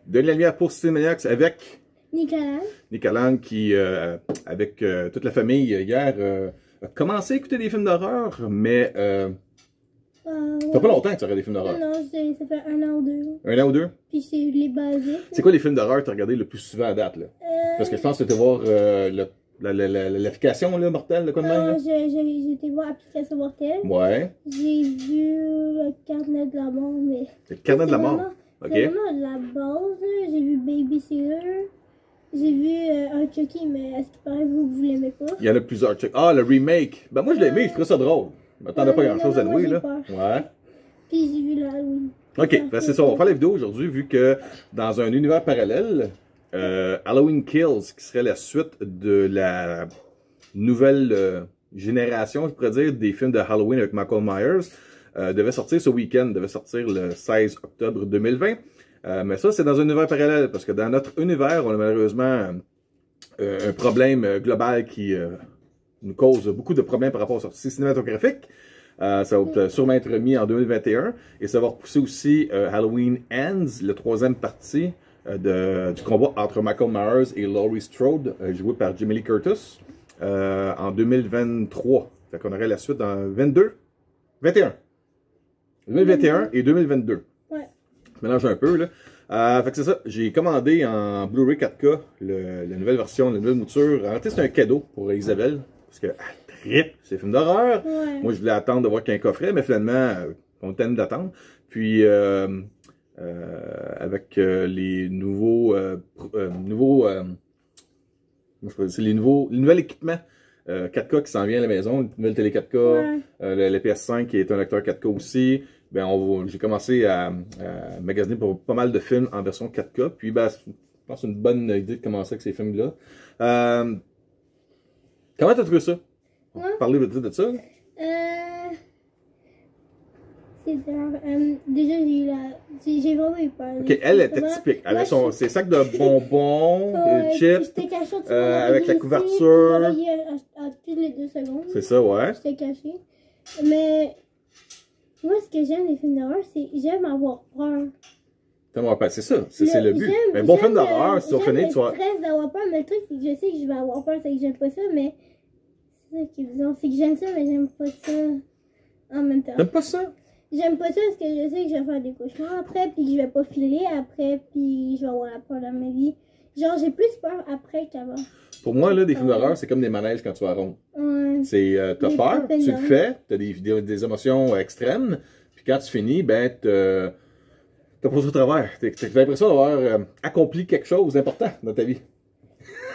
de la lumière pour Cinémaniacs avec Nicolas Lang qui, avec toute la famille hier, a commencé à écouter des films d'horreur, mais ça fait pas longtemps que tu regardes des films d'horreur. Non, ça fait 1 an ou 2. 1 an ou 2? Puis c'est les basiques. C'est quoi les films d'horreur que tu as regardé le plus souvent à date, là? Parce que je pense que tu étais voir l'application, là, Mortel, de quoi de même, là? J'ai été voir Application Mortelle. Ouais. J'ai vu le Carnet de la mort, mais... Le Carnet de la mort? C'est vraiment de la base, là. J'ai vu Babysitter. J'ai vu un Chucky, mais est-ce qu'il paraît que vous l'aimez pas? Il y en a plusieurs. Ah, le remake. Ben moi, je l'ai aimé, je trouvais ça drôle. Je m'attendais pas à grand-chose à nouer, là. Ouais. Puis j'ai vu le Halloween. Ok, ben c'est ça. On va faire la vidéo aujourd'hui, vu que dans un univers parallèle, Halloween Kills, qui serait la suite de la nouvelle génération, je pourrais dire, des films de Halloween avec Michael Myers, devait sortir ce week-end, devait sortir le 16 octobre 2020. Mais ça, c'est dans un univers parallèle, parce que dans notre univers, on a malheureusement un problème global qui nous cause beaucoup de problèmes par rapport aux sorties cinématographiques. Ça va sûrement être remis en 2021, et ça va repousser aussi Halloween Ends, la 3e partie du combat entre Michael Myers et Laurie Strode, joué par Jamie Lee Curtis, en 2023. Fait qu'on aurait la suite dans 21. 2021 et 2022. Ouais. Je mélange un peu, là. Fait que c'est ça. J'ai commandé en Blu-ray 4K la nouvelle version, la nouvelle mouture. En réalité, c'est un cadeau pour Isabelle, parce que trip, c'est un film d'horreur. Ouais. Moi, je voulais attendre de voir qu'un coffret, mais finalement, on tente d'attendre. Puis, avec les nouveaux, c'est le nouvel équipement 4K qui s'en vient à la maison, une nouvelle télé 4K, ouais. Le PS5 qui est un lecteur 4K aussi. Ben, j'ai commencé à magasiner pour pas mal de films en version 4K. Puis, ben, je pense que c'est une bonne idée de commencer avec ces films-là. Comment t'as trouvé ça? On peut parler de ça? Déjà, j'ai vraiment eu peur. Ok, elle était typique. Elle avait ses sacs de bonbons, chips, avec la couverture. À toutes les 2 secondes. C'est ça, ouais. J'étais cachée. Mais moi, ce que j'aime des films d'horreur, c'est que j'aime avoir peur. T'aimes avoir peur, c'est ça. C'est le but. Mais bon film d'horreur, si tu vas finir, tu vas... J'aime le stress d'avoir peur, mais le truc, c'est que je sais que je vais avoir peur, c'est que j'aime pas ça, mais... C'est ça qui est bizarre. C'est que j'aime ça, mais j'aime pas ça en même temps. T'aimes pas ça? J'aime pas ça parce que je sais que je vais faire des cauchemars après, puis que je vais pas filer après, puis je vais avoir la peur dans ma vie. Genre, j'ai plus peur après qu'avant. Pour moi, là, des films d'horreur, c'est comme des manèges quand tu vas rond. Ouais. C'est, t'as peur, tu le fais, t'as des émotions extrêmes, puis quand tu finis, ben, t'as passé au travers. T'as l'impression d'avoir accompli quelque chose d'important dans ta vie.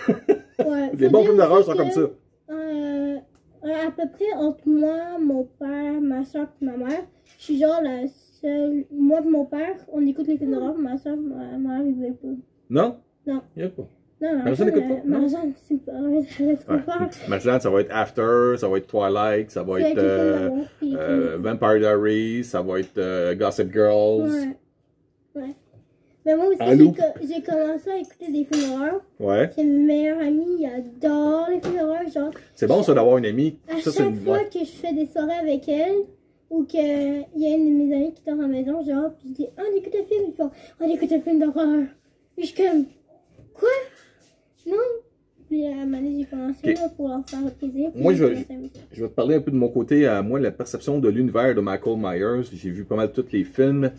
Ouais. Les bons films d'horreur sont comme ça. À peu près entre moi, mon père, ma soeur et ma mère, je suis genre la seule. Moi et mon père, on écoute les films d'horreur, ma soeur, ma mère, ils veulent pas. Non? Non. Il y a pas. Non, Marjane n'écoute pas? Marjane, c'est pas. Elle a trop peur. Marjane, ça va être After, ça va être Twilight, ça va être Vampire Diaries, ça va être Gossip Girls. Ouais. Ouais. Mais moi aussi, j'ai commencé à écouter des films d'horreur. Ouais. C'est mon meilleur ami, il adore les films d'horreur. Genre, c'est bon ça d'avoir une amie. À chaque fois que je fais des soirées avec elle, ou qu'il y a une de mes amies qui dort à la maison, genre, puis je dis, on écoute un film, ils font, on écoute un film d'horreur. Puis je suis comme, quoi? Non? Puis à un moment donné, j'ai commencé là, pour leur faire plaisir. Moi, je vais te parler un peu de mon côté, à moi, la perception de l'univers de Michael Myers. J'ai vu pas mal tous les films.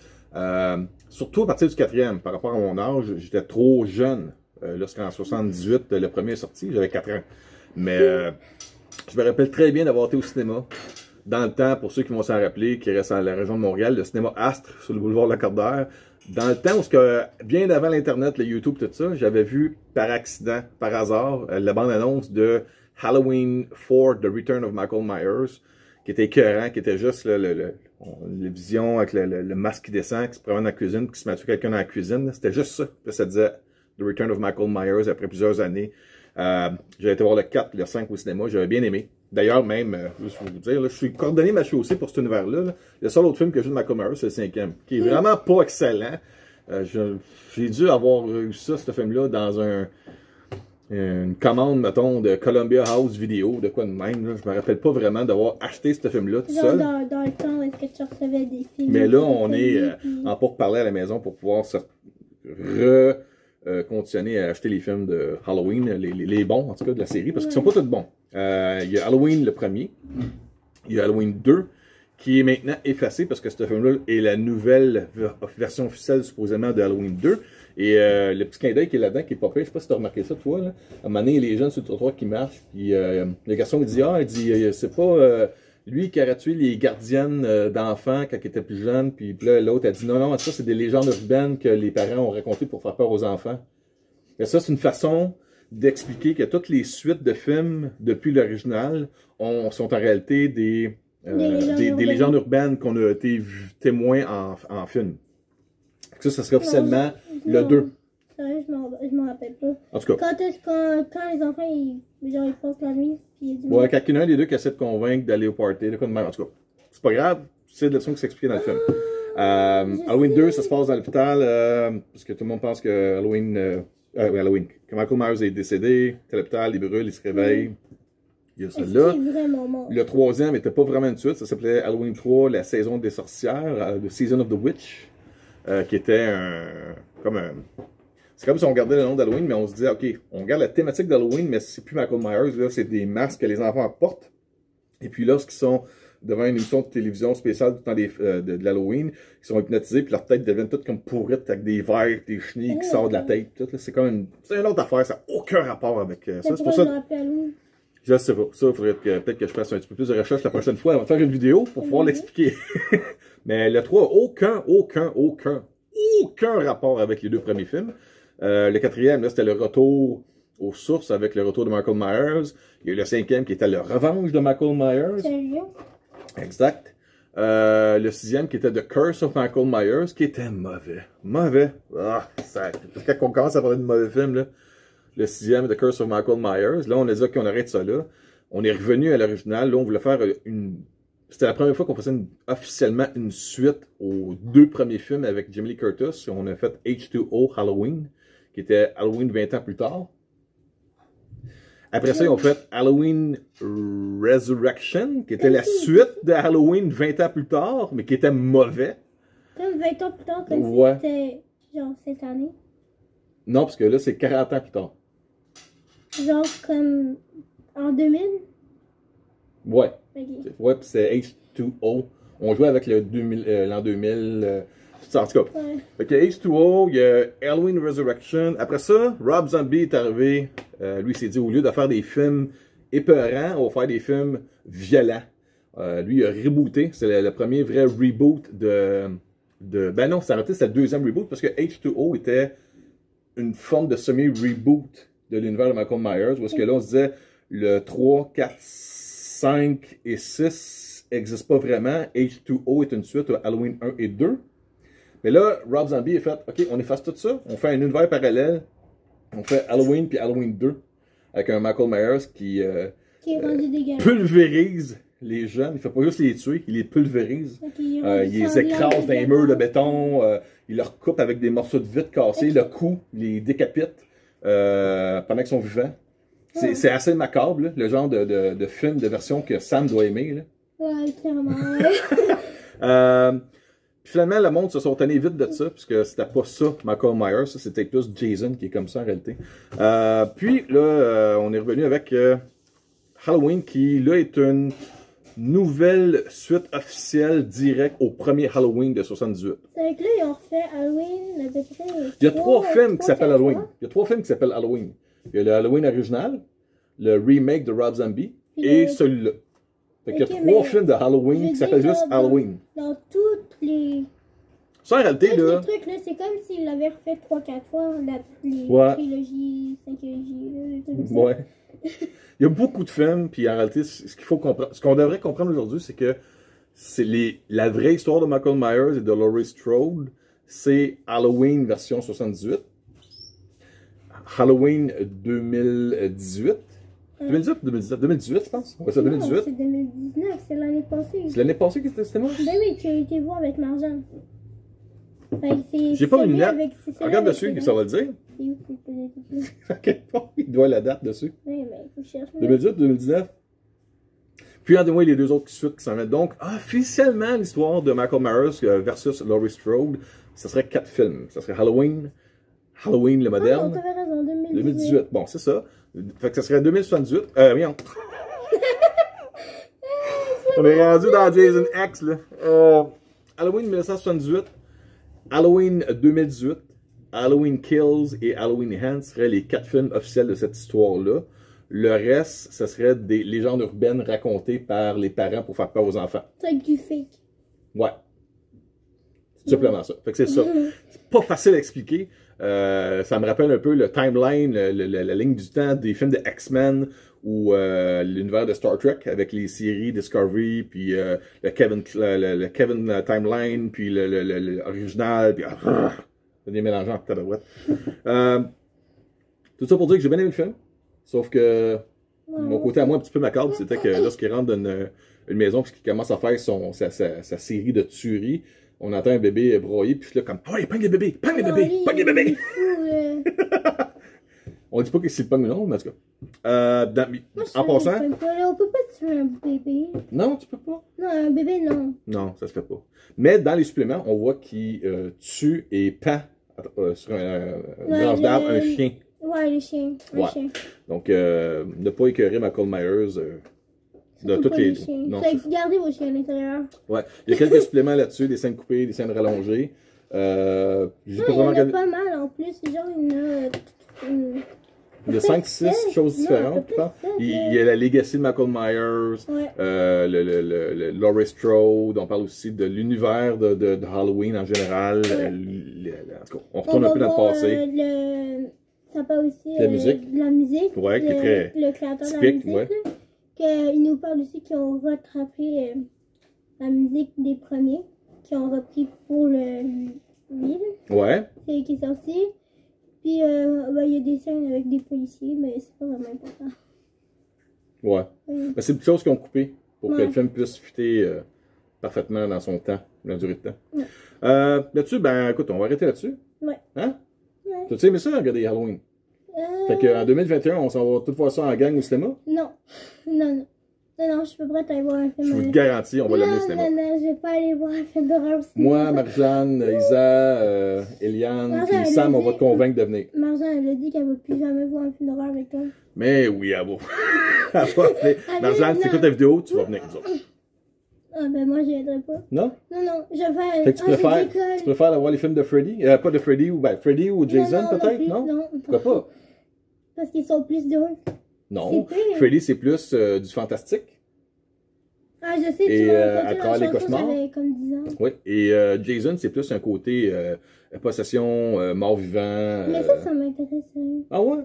Surtout à partir du 4e, par rapport à mon âge, j'étais trop jeune. Lorsqu'en 78, le premier est sorti, j'avais 4 ans. Mais je me rappelle très bien d'avoir été au cinéma. Dans le temps, pour ceux qui vont s'en rappeler, qui restent dans la région de Montréal, le cinéma Astre, sur le boulevard Lacordaire. Dans le temps où, bien avant l'Internet, le YouTube, tout ça, j'avais vu par accident, par hasard, la bande-annonce de Halloween 4, The Return of Michael Myers, qui était écœurant, qui était juste la vision avec le masque qui descend, qui se promène dans la cuisine, qui se met à tuer quelqu'un dans la cuisine. C'était juste ça. Puis ça disait The Return of Michael Myers après plusieurs années. J'avais été voir le 4 et le 5 au cinéma. J'avais bien aimé. D'ailleurs, même, juste pour vous dire, là, je suis coordonné ma chaussée pour cet univers-là. Le seul autre film que j'ai de Michael Myers, c'est le 5e, qui est vraiment pas excellent. J'ai dû avoir eu ça, ce film-là, dans une commande, mettons, de Columbia House Video, de quoi de même. Là. Je me rappelle pas vraiment d'avoir acheté ce film-là tout seul. Dans le temps où est-ce que tu recevais des films. Mais là, on est en pourparlers à la maison pour pouvoir conditionné à acheter les films de Halloween, les bons en tout cas de la série, parce qu'ils sont pas tous bons. Il y a Halloween le premier, il y a Halloween 2, qui est maintenant effacé parce que ce film-là est la nouvelle version officielle supposément de Halloween 2. Et le petit clin d'œil qui est là-dedans, qui est pas pire, je sais pas si tu as remarqué ça, toi, là. À un moment donné, les jeunes sur le trottoir qui marchent, puis le garçon il dit, c'est pas lui qui aurait tué les gardiennes d'enfants quand il était plus jeune, puis là, l'autre a dit, non, ça c'est des légendes urbaines que les parents ont racontées pour faire peur aux enfants. Et ça, c'est une façon d'expliquer que toutes les suites de films, depuis l'original, sont en réalité des légendes urbaines qu'on a été témoins en film. Ça serait officiellement le 2. C'est vrai, je m'en rappelle pas. En tout cas. Quand les enfants, ils passent la nuit, puis ils ouais, quand il y en a un des deux qui essaie de convaincre d'aller au party, là, comme même. En tout cas, c'est pas grave, c'est de leçon qui s'expliquait dans le film. Halloween 2, ça se passe dans l'hôpital, parce que tout le monde pense que que Michael Myers est décédé, à l'hôpital, il brûle, il se réveille. Il y a celle-là. Le troisième n'était pas vraiment une suite, ça s'appelait Halloween 3, la saison des sorcières, The Season of the Witch, qui était c'est comme si on regardait le nom d'Halloween, mais on se disait, OK, on regarde la thématique d'Halloween, mais c'est plus Michael Myers, là, c'est des masques que les enfants portent. Et puis lorsqu'ils sont devant une émission de télévision spéciale du temps de l'Halloween, ils sont hypnotisés, puis leur tête devient toute comme pourrite avec des vers, des chenilles qui sortent de la tête. C'est comme c'est une autre affaire, ça n'a aucun rapport avec ça. C'est pour ça. Je sais pas. Ça, il faudrait peut-être que je fasse un petit peu plus de recherche la prochaine fois avant de faire une vidéo pour pouvoir l'expliquer. Mais le 3 aucun rapport avec les deux premiers films. Le quatrième, là, c'était le retour aux sources avec le retour de Michael Myers. Il y a eu le cinquième qui était le revanche de Michael Myers. Sérieux? Exact. Le sixième qui était The Curse of Michael Myers, qui était mauvais. Mauvais. Ah, ça, quand on commence à parler de mauvais films, là, le sixième, The Curse of Michael Myers, là, on a dit qu'on arrête ça là. On est revenu à l'original. Là, on voulait faire C'était la première fois qu'on faisait officiellement une suite aux deux premiers films avec Jamie Lee Curtis. On a fait H2O Halloween, qui était Halloween 20 ans plus tard. Après ça, ils ont fait Halloween Resurrection, qui était la suite de Halloween 20 ans plus tard, mais qui était mauvais. Comme 20 ans plus tard, comme ouais. si c'était genre cette année. Non, parce que là, c'est 40 ans plus tard. Genre comme en 2000? Ouais. Okay. Ouais, puis c'est H2O. On jouait avec l'an 2000. En tout cas. Ouais. Fait que H2O, il y a Halloween Resurrection. Après ça, Rob Zombie est arrivé. Lui, il s'est dit, au lieu de faire des films épeurants, on va faire des films violents. Lui, il a rebooté. C'est le premier vrai reboot ben non, c'est arrêté, c'est le deuxième reboot parce que H2O était une forme de semi-reboot de l'univers de Michael Myers. Où est-ce que là, on se disait, le 3, 4, 5 et 6 n'existent pas vraiment. H2O est une suite à Halloween 1 et 2. Mais là, Rob Zombie a fait, OK, on efface tout ça, on fait un univers parallèle, on fait Halloween puis Halloween 2, avec un Michael Myers qui est rendu dégueulasse. Pulvérise les jeunes. Il fait pas juste les tuer, il les pulvérise. Okay, il les écrase dans les murs de béton, il leur coupe avec des morceaux de vitre cassés, le cou, il les décapite pendant qu'ils sont vivants. C'est assez macabre, là, le genre de film, de version que Sam doit aimer. Là. Ouais, clairement. Ouais. Puis finalement, le monde se sont tannés vite de ça, puisque c'était pas ça, Michael Myers, ça c'était plus Jason qui est comme ça en réalité. Puis là, on est revenu avec Halloween, qui là est une nouvelle suite officielle directe au premier Halloween de 78. C'est avec là, ils ont refait Halloween à peu près. Il y a trois films qui s'appellent Halloween. Il y a trois films qui s'appellent Halloween. Il y a le Halloween original, le remake de Rob Zombie, et celui-là. Fait qu'il y a trois films de Halloween qui s'appellent juste Halloween. Dans toutes les... Ça, en réalité, là... les trucs, là, c'est comme s'ils l'avaient refait 3-4 fois, les trilogies, 5logies, les trucs comme ça. Ouais. Il y a beaucoup de films, puis en réalité, ce qu'il faut comprendre, ce qu'on devrait comprendre aujourd'hui, c'est que la vraie histoire de Michael Myers et de Laurie Strode, c'est Halloween version 78, Halloween 2018, 2018 ou 2019? 2018, je pense. Ouais, c'est 2018. C'est 2019, c'est l'année passée. C'est l'année passée que c'était moi? Ben oui, tu as été voir avec Marjane. J'ai pas une lettre. Regarde dessus, ça va le dire. C'est où c'est Ok, il doit la date dessus. Oui, mais il faut chercher. 2018, 2019. Puis, regardez-moi les deux autres suites qui s'en mettent. Donc, officiellement, l'histoire de Michael Myers versus Laurie Strode, ce serait 4 films. Ce serait Halloween, Halloween, le Ah non, moderne. t'avais raison, 2018. 2018. Bon, c'est ça. Fait que ça serait 2078. Voyons. On est rendu dans Jason X, là. Halloween 1978, Halloween 2018, Halloween Kills et Halloween Ends seraient les 4 films officiels de cette histoire-là. Le reste, ce serait des légendes urbaines racontées par les parents pour faire peur aux enfants. C'est avec du fake. Ouais. C'est simplement ça. Fait que c'est ça. C'est pas facile à expliquer. Ça me rappelle un peu le timeline, la ligne du temps des films de X-Men ou l'univers de Star Trek avec les séries Discovery, puis le Kevin Timeline, puis l'original, puis c'est des mélangeants en tabarouette. Tout ça pour dire que j'ai bien aimé le film, sauf que mon côté à moi un petit peu macabre, c'était que lorsqu'il rentre dans une maison puis qu'il commence à faire sa série de tueries, on entend un bébé broyer, puis je suis là comme « Ouais, pogne les bébés! Pogne les bébés! Pogne les bébés! » On dit pas que c'est le pogne ou non, mais en tout cas. En passant... On peut pas tuer un bébé. Non, tu peux pas. Non, un bébé, non. Non, ça se fait pas. Mais dans les suppléments, on voit qu'il tue et pend sur un branche d'arbre un chien. Ouais, le chien. Ouais. Chien. Donc, ne pas écœurer Michael Myers de toutes les... Non, gardez vos chiens à l'intérieur. Ouais. Il y a quelques suppléments là-dessus, des scènes coupées, des scènes rallongées. Il y en a pas mal en plus. Genre, il y a 5-6 choses différentes, je pense. Il y a la Legacy de Michael Myers, le Laurie Strode, on parle aussi de l'univers de Halloween en général. En tout cas, on retourne un peu dans le passé. Ça parle aussi la musique. De la musique. Ouais, qui est très le créateur typique, de la musique. Il nous parle aussi qu'ils ont rattrapé la musique des premiers, qu'ils ont repris pour le livre. Ouais. Qui est sorti. Puis, il y a des scènes avec des policiers, mais c'est pas vraiment important. Ouais. Mais c'est des choses qu'ils ont coupées pour que le film puisse fitter parfaitement dans son temps, dans la durée de temps. Ouais. Là-dessus, ben écoute, on va arrêter là-dessus. Ouais. Hein? Ouais. T'as-tu aimé ça, regarder Halloween? Fait qu'en 2021, on s'en va tout voir ça en gang au cinéma? Non. Non, je suis pas prête à aller voir un film. Je vous le garantis, on va l'amener au cinéma. Non, je vais pas aller voir un film d'horreur au cinéma. Moi, Marjane, Isa, Eliane, puis Sam, on va te convaincre de venir. Marjane, elle a dit qu'elle va plus jamais voir un film d'horreur avec toi. Mais oui, elle va. Elle va venir. Marjane, si tu écoutes la vidéo, tu vas venir avec nous autres. Ah ben moi, je viendrai pas. Non? Non, je vais... Fait que tu préfères aller voir les films de Freddy? Pas de Freddy, ou Freddy ou Jason peut-être? Non? Pourquoi pas? Parce qu'ils sont plus drôles. Non, Freddy c'est plus du fantastique. Ah, je sais, et tu à travers les cauchemars. Comme 10 ans. Oui, et Jason c'est plus un côté possession, mort-vivant. Mais ça m'intéresse. Ah ouais?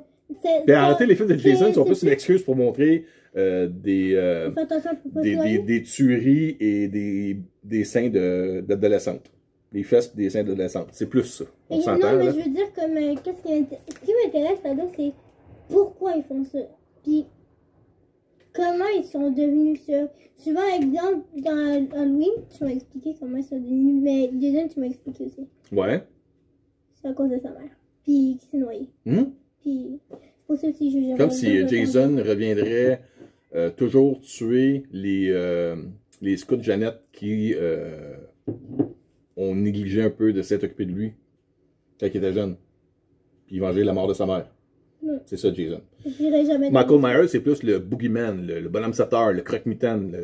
Puis arrêtez, les films de Jason sont plus une excuse pour montrer des tueries et des seins d'adolescentes. Des fesses des seins d'adolescentes. C'est plus ça. On s'entend, non, mais là? je veux dire, comme, ce qui m'intéresse là-dedans, c'est pourquoi ils font ça. Puis, comment ils sont devenus ça. Souvent, exemple, dans Halloween, tu m'as expliqué comment ils sont devenus, mais Jason, tu m'as expliqué aussi. Ouais. C'est à cause de sa mère. Puis, qui s'est noyé. Puis, pour ça aussi, je comme si Jason reviendrait toujours tuer les scouts Jeannette qui ont négligé un peu de s'être occupé de lui quand il était jeune. Puis venger la mort de sa mère. C'est ça, Jason. Michael Myers, c'est plus le boogeyman, le bonhomme sapeur, le croque-mitaine.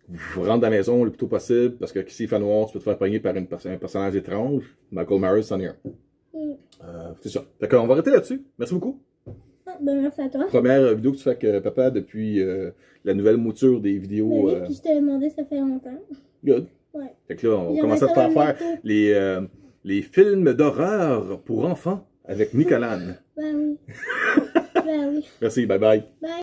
Vous rentrez dans la maison le plus tôt possible parce que s'il fait noir, tu peux te faire pogner par un personnage étrange. Michael Myers, c'en est un. C'est ça. D'accord, on va arrêter là-dessus. Merci beaucoup. Ben, merci à toi. Première vidéo que tu fais avec papa depuis la nouvelle mouture des vidéos. Oui, puis je te l'ai demandé, ça fait longtemps. Good. Ouais. Fait que là, on commence à te faire les films d'horreur pour enfants avec Nicolas. Ben oui. Ben oui. Merci, bye bye. Bye.